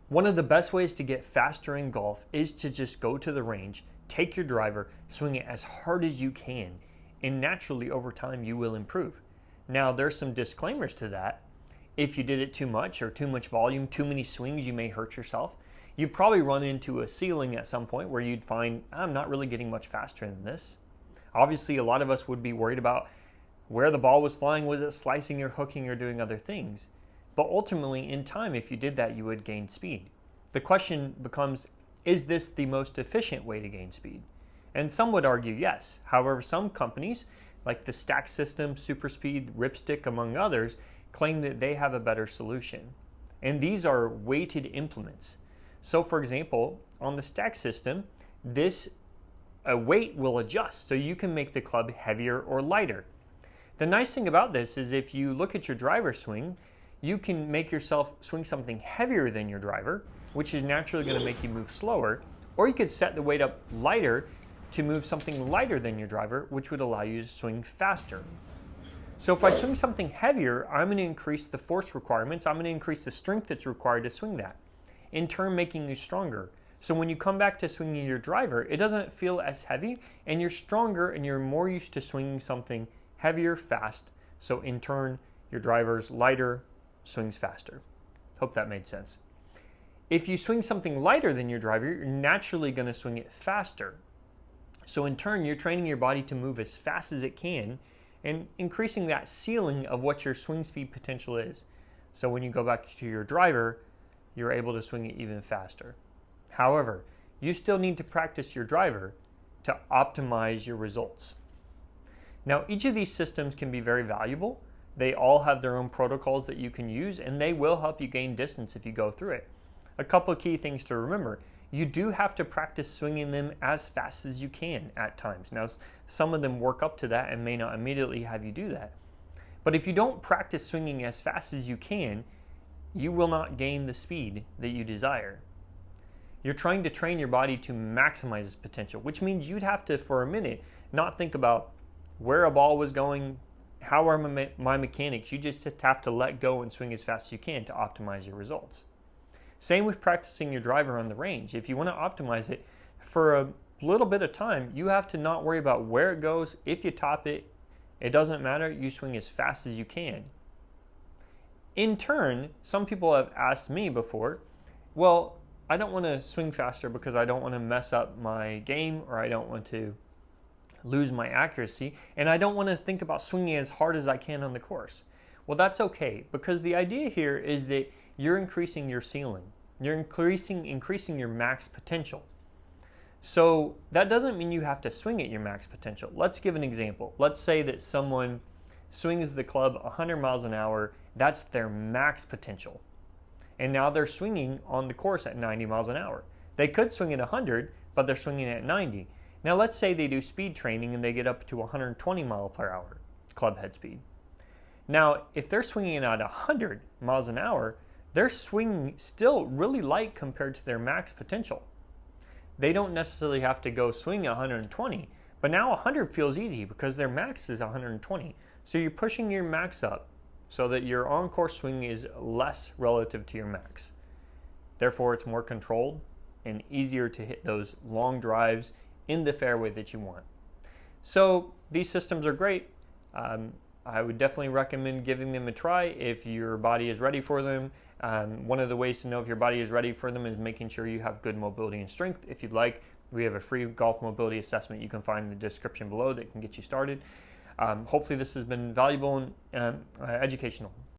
One of the best ways to get faster in golf is to just go to the range, take your driver, swing it as hard as you can, and naturally over time you will improve. Now there's some disclaimers to that. If you did it too much or too much volume, too many swings, you may hurt yourself. You'd probably run into a ceiling at some point where you'd find, I'm not really getting much faster than this. Obviously, a lot of us would be worried about where the ball was flying. Was it slicing or hooking or doing other things? But ultimately, in time, if you did that, you would gain speed. The question becomes, is this the most efficient way to gain speed? And some would argue yes. However, some companies, like the Stack system, Superspeed, Rypstick, among others, claim that they have a better solution. And these are weighted implements. So for example, on the Stack system, this weight will adjust, so you can make the club heavier or lighter. The nice thing about this is if you look at your driver swing, you can make yourself swing something heavier than your driver, which is naturally going to make you move slower, or you could set the weight up lighter to move something lighter than your driver, which would allow you to swing faster. So if I swing something heavier, I'm going to increase the force requirements, I'm going to increase the strength that's required to swing that, in turn making you stronger. So when you come back to swinging your driver, it doesn't feel as heavy, and you're stronger and you're more used to swinging something heavier fast, so in turn your driver's lighter, swings faster. Hope that made sense. If you swing something lighter than your driver, you're naturally going to swing it faster. So in turn, you're training your body to move as fast as it can and increasing that ceiling of what your swing speed potential is. So when you go back to your driver, you're able to swing it even faster. However, you still need to practice your driver to optimize your results. Now, each of these systems can be very valuable. They all have their own protocols that you can use, and they will help you gain distance if you go through it. A couple of key things to remember. You do have to practice swinging them as fast as you can at times. Now, some of them work up to that and may not immediately have you do that. But if you don't practice swinging as fast as you can, you will not gain the speed that you desire. You're trying to train your body to maximize its potential, which means you'd have to, for a minute, not think about where a ball was going, how are my mechanics. You just have to let go and swing as fast as you can to optimize your results. Same with practicing your driver on the range. If you want to optimize it for a little bit of time, you have to not worry about where it goes. If you top it, it doesn't matter. You swing as fast as you can. In turn, some people have asked me before, well, I don't want to swing faster because I don't want to mess up my game, or I don't want to lose my accuracy, and I don't want to think about swinging as hard as I can on the course. Well, that's okay, because the idea here is that you're increasing your ceiling. You're increasing your max potential. So that doesn't mean you have to swing at your max potential. Let's give an example. Let's say that someone swings the club 100 miles an hour. That's their max potential. And now they're swinging on the course at 90 miles an hour. They could swing at 100, but they're swinging at 90. Now let's say they do speed training and they get up to 120 mile per hour club head speed. Now, if they're swinging at 100 miles an hour, they're swinging still really light compared to their max potential. They don't necessarily have to go swing at 120, but now 100 feels easy because their max is 120. So you're pushing your max up so that your on-course swing is less relative to your max. Therefore, it's more controlled and easier to hit those long drives in the fairway that you want. So these systems are great. I would definitely recommend giving them a try if your body is ready for them. One of the ways to know if your body is ready for them is making sure you have good mobility and strength. If you'd like, we have a free golf mobility assessment you can find in the description below that can get you started. Hopefully this has been valuable and educational.